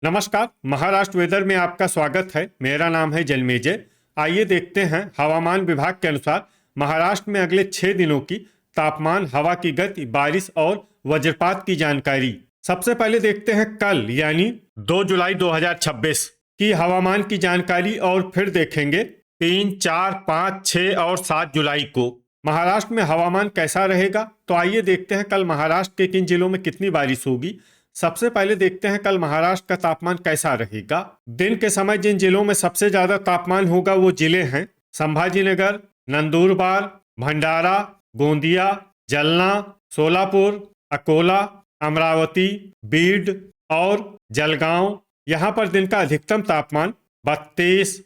नमस्कार। महाराष्ट्र वेदर में आपका स्वागत है। मेरा नाम है जलमेजय। आइए देखते हैं हवामान विभाग के अनुसार महाराष्ट्र में अगले 6 दिनों की तापमान, हवा की गति, बारिश और वज्रपात की जानकारी। सबसे पहले देखते हैं कल यानी 2 जुलाई 2026 की हवामान की जानकारी और फिर देखेंगे 3, 4, 5, 6 और 7 जुलाई को महाराष्ट्र में हवामान कैसा रहेगा। तो आइए देखते हैं कल महाराष्ट्र के किन जिलों में कितनी बारिश होगी। सबसे पहले देखते हैं कल महाराष्ट्र का तापमान कैसा रहेगा। दिन के समय जिन जिलों में सबसे ज्यादा तापमान होगा वो जिले हैं संभाजीनगर, नंदुरबार, भंडारा, गोंदिया, जलना, सोलापुर, अकोला, अमरावती, बीड और जलगांव। यहाँ पर दिन का अधिकतम तापमान 32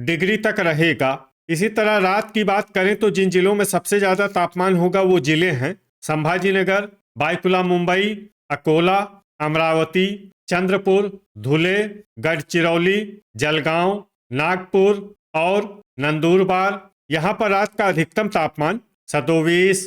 डिग्री तक रहेगा। इसी तरह रात की बात करें तो जिन जिलों में सबसे ज्यादा तापमान होगा वो जिले हैं संभाजीनगर, बायकुला मुंबई, अकोला, अमरावती, चंद्रपुर, धुले, गढ़चिरौली, जलगांव, नागपुर और नंदुरबार। यहाँ पर रात का अधिकतम तापमान 27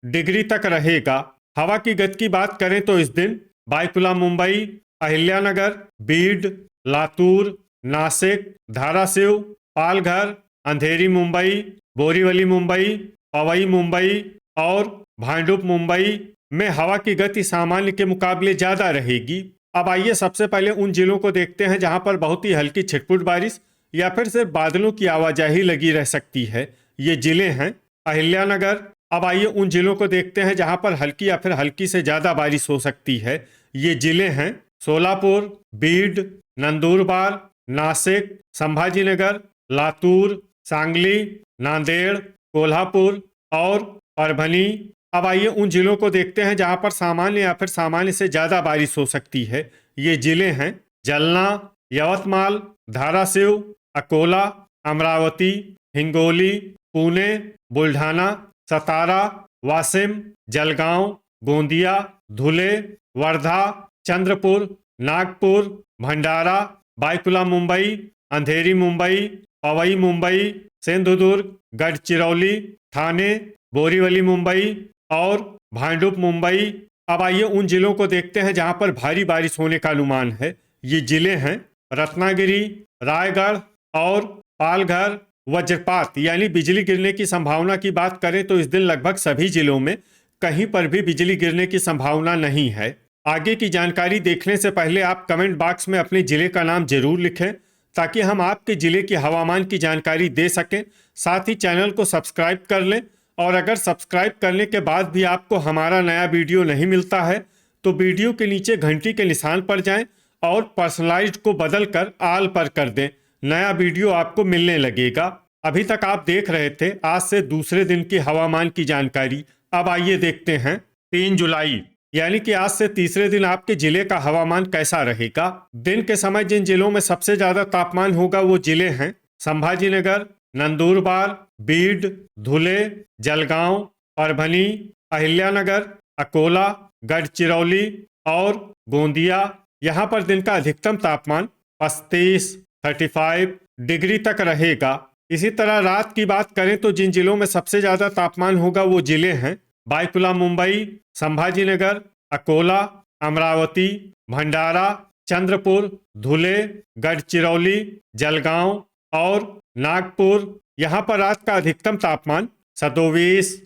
डिग्री तक रहेगा। हवा की गति की बात करें तो इस दिन बायकुला मुंबई, अहिल्यानगर, बीड, लातूर, नासिक, धाराशिव, पालघर, अंधेरी मुंबई, बोरीवली मुंबई, पवई मुंबई और भांडुप मुंबई में हवा की गति सामान्य के मुकाबले ज्यादा रहेगी। अब आइए सबसे पहले उन जिलों को देखते हैं जहां पर बहुत ही हल्की छिटपुट बारिश या फिर सिर्फ बादलों की आवाजाही लगी रह सकती है। ये जिले हैं अहिल्यानगर। अब आइए उन जिलों को देखते हैं जहां पर हल्की या फिर हल्की से ज्यादा बारिश हो सकती है। ये जिले हैं सोलापुर, बीड, नंदुरबार, नासिक, संभाजीनगर, लातूर, सांगली, नांदेड़, कोल्हापुर और परभनी। अब आइए उन जिलों को देखते हैं जहां पर सामान्य या फिर सामान्य से ज्यादा बारिश हो सकती है। ये जिले हैं जलना, यवतमाल, धाराशिव, अकोला, अमरावती, हिंगोली, पुणे, बुल्ढाना, सतारा, वाशिम, जलगांव, गोंदिया, धुले, वर्धा, चंद्रपुर, नागपुर, भंडारा, बायकुला मुंबई, अंधेरी मुंबई, पवई मुंबई, सिंधुदुर्ग, गढ़चिरौली, ठाणे, बोरीवली मुंबई और भांडुप मुंबई। अब आइए उन जिलों को देखते हैं जहां पर भारी बारिश होने का अनुमान है। ये जिले हैं रत्नागिरी, रायगढ़ और पालघर। वज्रपात यानी बिजली गिरने की संभावना की बात करें तो इस दिन लगभग सभी जिलों में कहीं पर भी बिजली गिरने की संभावना नहीं है। आगे की जानकारी देखने से पहले आप कमेंट बॉक्स में अपने जिले का नाम जरूर लिखें ताकि हम आपके जिले की हवामान की जानकारी दे सकें। साथ ही चैनल को सब्सक्राइब कर लें और अगर सब्सक्राइब करने के बाद भी आपको हमारा नया वीडियो नहीं मिलता है तो वीडियो के नीचे घंटी के निशान पर जाएं और पर्सनलाइज्ड को बदलकर आल पर कर दें। नया वीडियो आपको मिलने लगेगा। अभी तक आप देख रहे थे आज से दूसरे दिन की हवामान की जानकारी। अब आइए देखते हैं 3 जुलाई यानी कि आज से तीसरे दिन आपके जिले का हवामान कैसा रहेगा। दिन के समय जिन जिलों में सबसे ज्यादा तापमान होगा वो जिले हैं संभाजीनगर, नंदुरबार, बीड, धुले, जलगांव, परभनी, अहिल्यानगर, अकोला, गढ़चिरौली और गोंदिया। यहाँ पर दिन का अधिकतम तापमान 35 डिग्री तक रहेगा। इसी तरह रात की बात करें तो जिन जिलों में सबसे ज्यादा तापमान होगा वो जिले हैं बायकुला मुंबई, संभाजीनगर, अकोला, अमरावती, भंडारा, चंद्रपुर, धुले, गढ़चिरौली, जलगांव और नागपुर। यहाँ पर रात का अधिकतम तापमान 27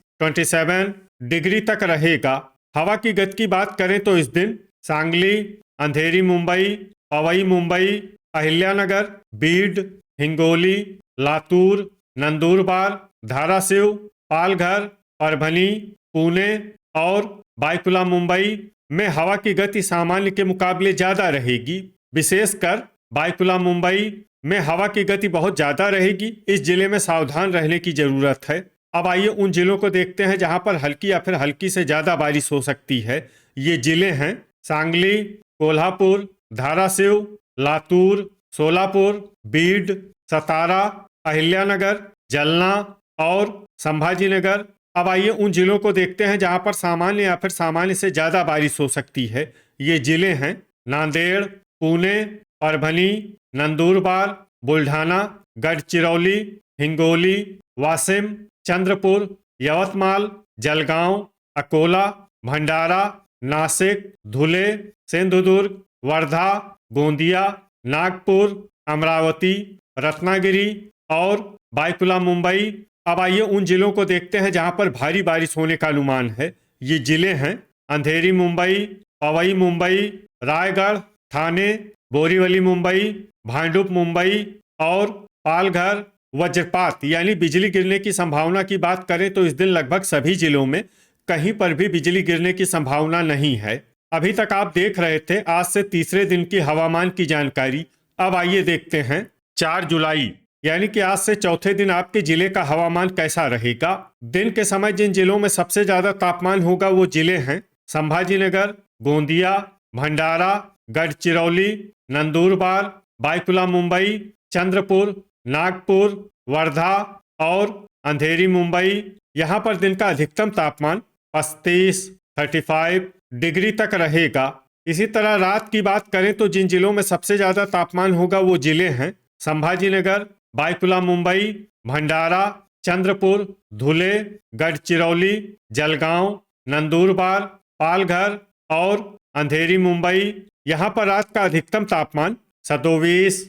डिग्री तक रहेगा। हवा की गति की बात करें तो इस दिन सांगली, अंधेरी मुंबई, पवई मुंबई, अहिल्यानगर, बीड, हिंगोली, लातूर, नंदुरबार, धाराशिव, पालघर, परभनी, पुणे और बायकुला मुंबई में हवा की गति सामान्य के मुकाबले ज्यादा रहेगी। विशेषकर बायकुला मुंबई में हवा की गति बहुत ज्यादा रहेगी। इस जिले में सावधान रहने की जरूरत है। अब आइए उन जिलों को देखते हैं जहां पर हल्की या फिर हल्की से ज्यादा बारिश हो सकती है। ये जिले हैं सांगली, कोल्हापुर, धाराशिव, लातूर, सोलापुर, बीड, सतारा, अहिल्यानगर, जलना और संभाजीनगर। अब आइए उन जिलों को देखते हैं जहां पर सामान्य या फिर सामान्य से ज्यादा बारिश हो सकती है। ये जिले हैं नांदेड़, पुणे, परभनी, नंदुरबार, बुल्ढाना, गढ़चिरौली, हिंगोली, वाशिम, चंद्रपुर, यवतमाल, जलगांव, अकोला, भंडारा, नासिक, धुले, सिंधुदुर्ग, वर्धा, गोंदिया, नागपुर, अमरावती, रत्नागिरी और बायकुला मुंबई। अब आइए उन जिलों को देखते हैं जहां पर भारी बारिश होने का अनुमान है। ये जिले हैं अंधेरी मुंबई, पवई मुंबई, रायगढ़, ठाणे, बोरीवली मुंबई, भांडुप मुंबई और पालघर। वज्रपात यानी बिजली गिरने की संभावना की बात करें तो इस दिन लगभग सभी जिलों में कहीं पर भी बिजली गिरने की संभावना नहीं है। अभी तक आप देख रहे थे आज से तीसरे दिन की हवामान की जानकारी। अब आइए देखते हैं 4 जुलाई यानी कि आज से चौथे दिन आपके जिले का हवामान कैसा रहेगा। दिन के समय जिन जिलों में सबसे ज्यादा तापमान होगा वो जिले हैं संभाजीनगर, गोंदिया, भंडारा, गढ़चिरौली, नंदुरबार, बायकुला मुंबई, चंद्रपुर, नागपुर, वर्धा और अंधेरी मुंबई। यहाँ पर दिन का अधिकतम तापमान 35 डिग्री तक रहेगा। इसी तरह रात की बात करें तो जिन जिलों में सबसे ज्यादा तापमान होगा वो जिले हैं संभाजीनगर, बायकुला मुंबई, भंडारा, चंद्रपुर, धुले, गढ़चिरौली, जलगांव, नंदुरबार, पालघर और अंधेरी मुंबई। यहाँ पर रात का अधिकतम तापमान 27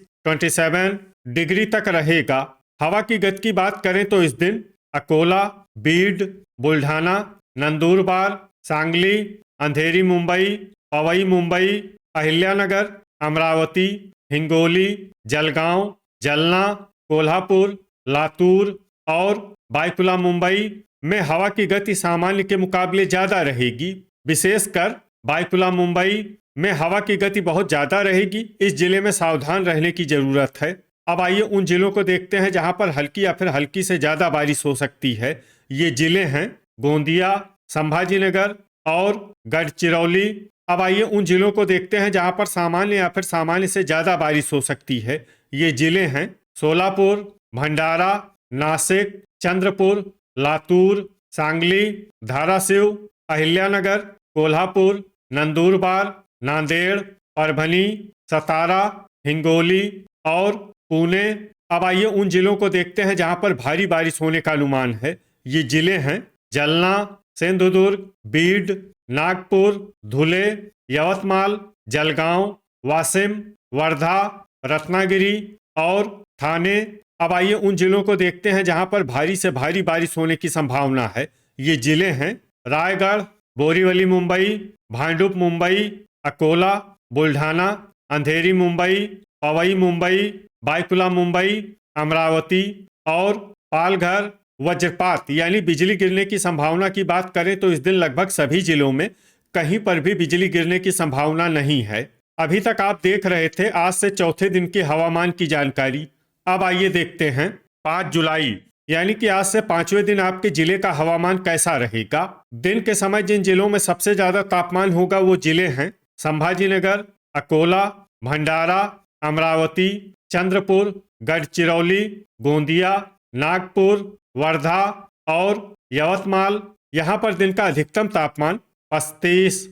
डिग्री तक रहेगा। हवा की गति की बात करें तो इस दिन अकोला, बीड, बुल्ढाना, नंदुरबार, सांगली, अंधेरी मुंबई, पवई मुंबई, अहिल्यानगर, अमरावती, हिंगोली, जलगांव, जलना, कोल्हापुर, लातूर और बायकुला मुंबई में हवा की गति सामान्य के मुकाबले ज्यादा रहेगी। विशेषकर बायकुला मुंबई में हवा की गति बहुत ज्यादा रहेगी। इस जिले में सावधान रहने की जरूरत है। अब आइए उन जिलों को देखते हैं जहां पर हल्की या फिर हल्की से ज्यादा बारिश हो सकती है। ये जिले हैं गोंदिया, संभाजीनगर और गढ़चिरौली। अब आइए उन जिलों को देखते हैं जहां पर सामान्य या फिर सामान्य से ज्यादा बारिश हो सकती है। ये जिले हैं सोलापुर, भंडारा, नासिक, चंद्रपुर, लातूर, सांगली, धाराशिव, अहिल्यानगर, कोल्हापुर, नंदुरबार, नांदेड़, परभनी, सतारा, हिंगोली और पुणे। अब आइए उन जिलों को देखते हैं जहां पर भारी बारिश होने का अनुमान है। ये जिले हैं जलना, सिंधुदुर्ग, बीड, नागपुर, धुले, यवतमाल, जलगांव, वाशिम, वर्धा, रत्नागिरी और ठाणे। अब आइए उन जिलों को देखते हैं जहां पर भारी से भारी बारिश होने की संभावना है। ये जिले हैं रायगढ़, बोरीवली मुंबई, भांडुप मुंबई, अकोला, बुल्ढाना, अंधेरी मुंबई, पवई मुंबई, बायकुला मुंबई, अमरावती और पालघर। वज्रपात यानी बिजली गिरने की संभावना की बात करें तो इस दिन लगभग सभी जिलों में कहीं पर भी बिजली गिरने की संभावना नहीं है। अभी तक आप देख रहे थे आज से चौथे दिन की हवामान की जानकारी। अब आइए देखते हैं 5 जुलाई यानी कि आज से पांचवें दिन आपके जिले का हवामान कैसा रहेगा। दिन के समय जिन जिलों में सबसे ज्यादा तापमान होगा वो जिले हैं संभाजीनगर, अकोला, भंडारा, अमरावती, चंद्रपुर, गढ़चिरौली, गोंदिया, नागपुर, वर्धा और यवतमाल। यहाँ पर दिन का अधिकतम तापमान 35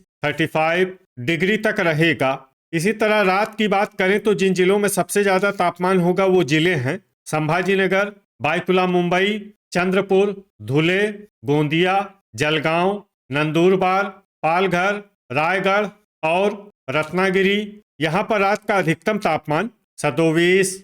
डिग्री तक रहेगा। इसी तरह रात की बात करें तो जिन जिलों में सबसे ज्यादा तापमान होगा वो जिले हैं संभाजीनगर, बायकुला मुंबई, चंद्रपुर, धुले, गोंदिया, जलगांव, नंदुरबार, पालघर, रायगढ़ और रत्नागिरी। यहाँ पर रात का अधिकतम तापमान 27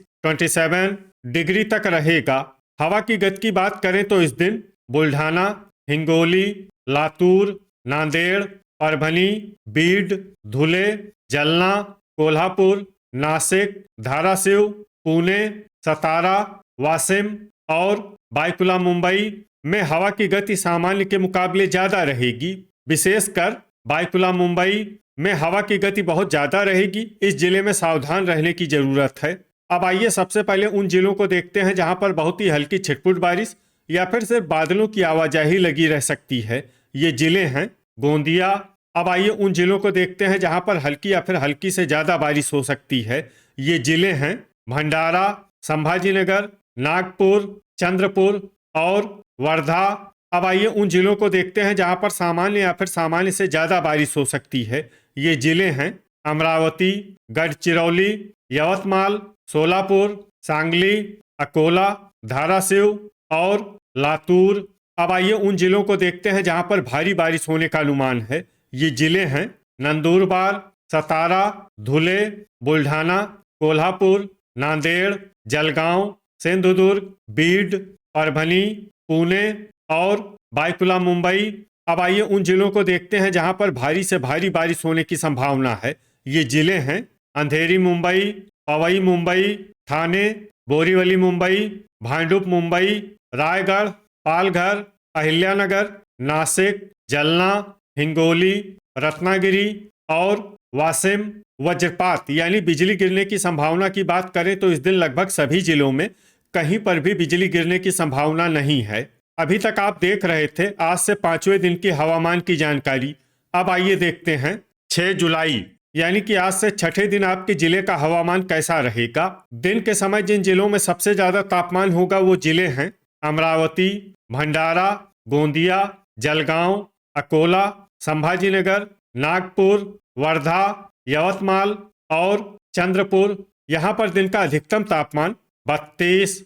डिग्री तक रहेगा। हवा की गति की बात करें तो इस दिन बुल्ढाना, हिंगोली, लातूर, नांदेड़, परभनी, बीड, धुले, जलना, कोल्हापुर, नासिक, धाराशिव, पुणे, सतारा, वाशिम और बायकुला मुंबई में हवा की गति सामान्य के मुकाबले ज्यादा रहेगी। विशेषकर बायकुला मुंबई में हवा की गति बहुत ज्यादा रहेगी। इस जिले में सावधान रहने की जरूरत है। अब आइए सबसे पहले उन जिलों को देखते हैं जहां पर बहुत ही हल्की छिटपुट बारिश या फिर सिर्फ बादलों की आवाजाही लगी रह सकती है। ये जिले हैं गोंदिया। अब आइए उन जिलों को देखते हैं जहां पर हल्की या फिर हल्की से ज्यादा बारिश हो सकती है। ये जिले हैं भंडारा, संभाजीनगर, नागपुर, चंद्रपुर और वर्धा। अब आइए उन जिलों को देखते हैं जहां पर सामान्य या फिर सामान्य से ज्यादा बारिश हो सकती है। ये जिले हैं अमरावती, गढ़चिरौली, यवतमाल, सोलापुर, सांगली, अकोला, धाराशिव और लातूर। अब आइए उन जिलों को देखते हैं जहां पर भारी बारिश होने का अनुमान है। ये जिले हैं नंदुरबार, सतारा, धुले, बुल्ढाना, कोल्हापुर, नांदेड़, जलगांव, सिंधुदुर्ग, बीड, परभनी, पुणे और बायकुला मुंबई। अब आइए उन जिलों को देखते हैं जहां पर भारी से भारी बारिश होने की संभावना है। ये जिले हैं अंधेरी मुंबई, पवई मुंबई, ठाणे, बोरीवली मुंबई, भांडुप मुंबई, रायगढ़, पालघर, अहिल्यानगर, नासिक, जलना, हिंगोली, रत्नागिरी और वाशिम। वज्रपात यानी बिजली गिरने की संभावना की बात करें तो इस दिन लगभग सभी जिलों में कहीं पर भी बिजली गिरने की संभावना नहीं है। अभी तक आप देख रहे थे आज से 5वें दिन की हवामान की जानकारी। अब आइए देखते हैं 6 जुलाई यानी कि आज से छठे दिन आपके जिले का हवामान कैसा रहेगा। दिन के समय जिन जिलों में सबसे ज्यादा तापमान होगा वो जिले हैं अमरावती, भंडारा, गोंदिया, जलगांव, अकोला, संभाजीनगर, नागपुर, वर्धा, यवतमाल और चंद्रपुर। यहाँ पर दिन का अधिकतम तापमान 32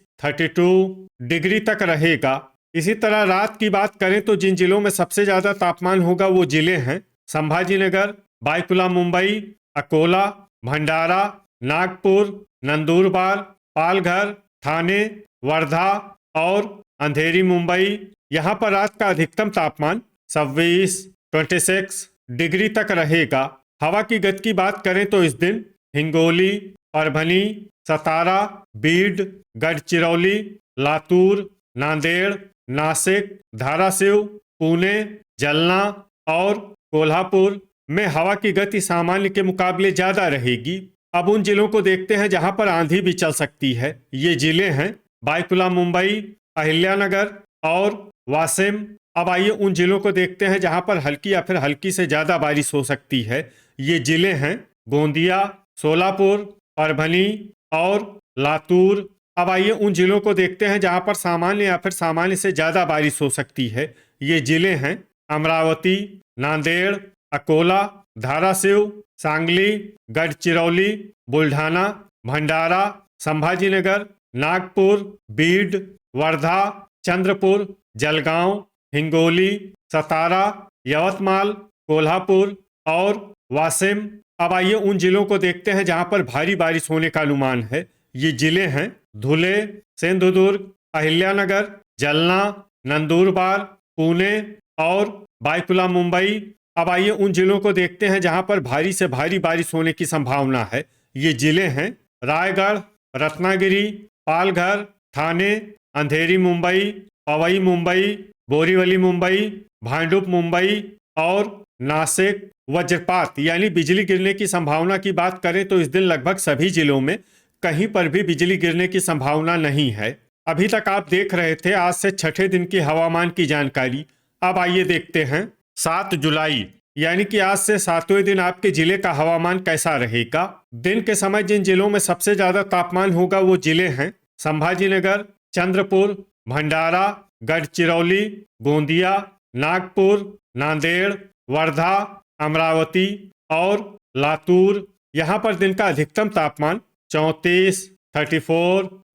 डिग्री तक रहेगा। इसी तरह रात की बात करें तो जिन जिलों में सबसे ज्यादा तापमान होगा वो जिले हैं संभाजीनगर, बायकुला मुंबई, अकोला, भंडारा, नागपुर, नंदुरबार, पालघर, ठाणे, वर्धा और अंधेरी मुंबई। यहाँ पर रात का अधिकतम तापमान 26 डिग्री तक रहेगा। हवा की गति की बात करें तो इस दिन हिंगोली, परभनी, सतारा, बीड, गढ़चिरौली, लातूर, नांदेड़, नासिक, धाराशिव, पुणे, जलना और कोल्हापुर में हवा की गति सामान्य के मुकाबले ज्यादा रहेगी। अब उन जिलों को देखते हैं जहां पर आंधी भी चल सकती है। ये जिले हैं बायकुला मुंबई, अहिल्यानगर और वाशिम। अब आइए उन जिलों को देखते हैं जहां पर हल्की या फिर हल्की से ज्यादा बारिश हो सकती है। ये जिले हैं गोंदिया, सोलापुर, परभनी और लातूर। अब आइए उन जिलों को देखते हैं जहां पर सामान्य या फिर सामान्य से ज्यादा बारिश हो सकती है। ये जिले हैं अमरावती, नांदेड़, अकोला, धाराशिव, सांगली, गढ़चिरौली, बुल्ढाना, भंडारा, संभाजीनगर, नागपुर, बीड, वर्धा, चंद्रपुर, जलगांव, हिंगोली, सतारा, यवतमाल, कोल्हापुर और वाशिम। अब आइए उन जिलों को देखते हैं जहां पर भारी बारिश होने का अनुमान है। ये जिले हैं धुले, सिंधुदुर्ग, अहिल्यानगर, जलना, नंदुरबार, पुणे और बायकुला मुंबई। अब आइए उन जिलों को देखते हैं जहां पर भारी से भारी बारिश होने की संभावना है। ये जिले हैं रायगढ़, रत्नागिरी, पालघर, ठाणे, अंधेरी मुंबई, पवई मुंबई, बोरीवली मुंबई, भांडुप मुंबई और नासिक। वज्रपात यानी बिजली गिरने की संभावना की बात करें तो इस दिन लगभग सभी जिलों में कहीं पर भी बिजली गिरने की संभावना नहीं है। अभी तक आप देख रहे थे आज से छठे दिन की हवामान की जानकारी। अब आइए देखते हैं 7 जुलाई यानी कि आज से 7वें दिन आपके जिले का हवामान कैसा रहेगा। दिन के समय जिन जिलों में सबसे ज्यादा तापमान होगा वो जिले हैं संभाजीनगर, चंद्रपुर, भंडारा, गढ़चिरौली, गोंदिया, नागपुर, नांदेड़, वर्धा, अमरावती और लातूर। यहाँ पर दिन का अधिकतम तापमान 34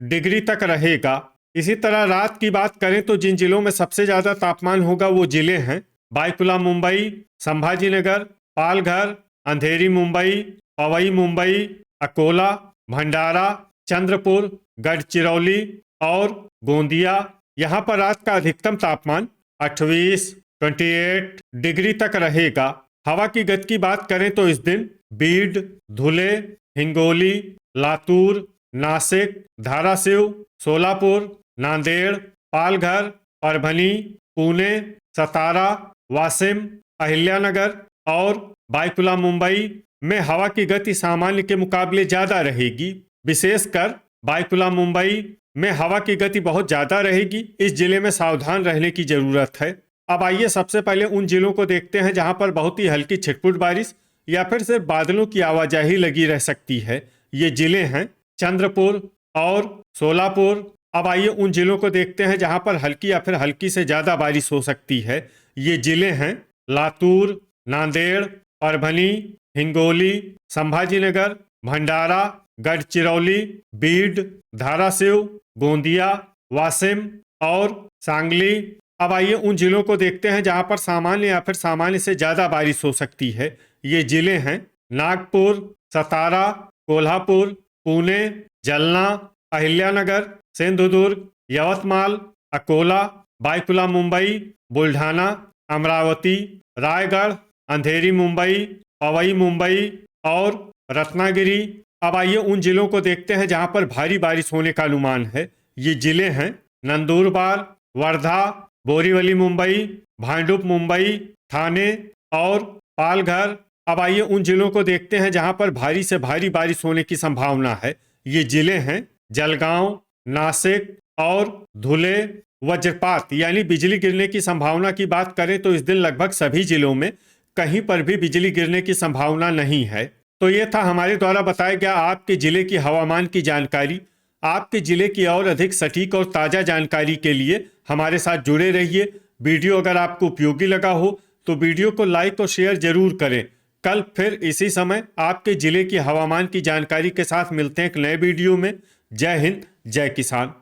डिग्री तक रहेगा। इसी तरह रात की बात करें तो जिन जिलों में सबसे ज्यादा तापमान होगा वो जिले हैं बायकुला मुंबई, संभाजीनगर, पालघर, अंधेरी मुंबई, पवई मुंबई, अकोला, भंडारा, चंद्रपुर, गढ़चिरौली और गोंदिया। यहाँ पर रात का अधिकतम तापमान 28 डिग्री तक रहेगा। हवा की गति की बात करें तो इस दिन बीड, धुले, हिंगोली, लातूर, नासिक, धाराशिव, सोलापुर, नांदेड़, पालघर, परभनी, पुणे, सतारा, वाशिम, अहिल्यानगर और बायकुला मुंबई में हवा की गति सामान्य के मुकाबले ज्यादा रहेगी। विशेषकर बायकुला मुंबई में हवा की गति बहुत ज्यादा रहेगी। इस जिले में सावधान रहने की जरूरत है। अब आइए सबसे पहले उन जिलों को देखते हैं जहां पर बहुत ही हल्की छिटपुट बारिश या फिर सिर्फ बादलों की आवाजाही लगी रह सकती है। ये जिले हैं चंद्रपुर और सोलापुर। अब आइए उन जिलों को देखते हैं जहां पर हल्की या फिर हल्की से ज्यादा बारिश हो सकती है। ये जिले हैं लातूर, नांदेड़, परभनी, हिंगोली, संभाजीनगर, भंडारा, गढ़चिरौली, बीड, धाराशिव, गोंदिया, वाशिम और सांगली। अब आइए उन जिलों को देखते हैं जहां पर सामान्य या फिर सामान्य से ज्यादा बारिश हो सकती है। ये जिले हैं नागपुर, सतारा, कोल्हापुर, पुणे, जलना, अहिल्यानगर, सिंधुदुर्ग, यवतमाल, अकोला, बायकुला मुंबई, बुल्ढाना, अमरावती, रायगढ़, अंधेरी मुंबई, पवई मुंबई और रत्नागिरी। अब आइए उन जिलों को देखते हैं जहां पर भारी बारिश होने का अनुमान है। ये जिले हैं नंदुरबार, वर्धा, बोरीवली मुंबई, भांडुप मुंबई, ठाणे और पालघर। अब आइए उन जिलों को देखते हैं जहां पर भारी से भारी बारिश होने की संभावना है। ये जिले हैं जलगांव, नासिक और धुले। वज्रपात यानी बिजली गिरने की संभावना की बात करें तो इस दिन लगभग सभी जिलों में कहीं पर भी बिजली गिरने की संभावना नहीं है। तो ये था हमारे द्वारा बताया गया आपके जिले की हवामान की जानकारी। आपके जिले की और अधिक सटीक और ताज़ा जानकारी के लिए हमारे साथ जुड़े रहिए। वीडियो अगर आपको उपयोगी लगा हो तो वीडियो को लाइक और शेयर जरूर करें। कल फिर इसी समय आपके जिले की हवामान की जानकारी के साथ मिलते हैं एक नए वीडियो में। जय हिंद, जय किसान।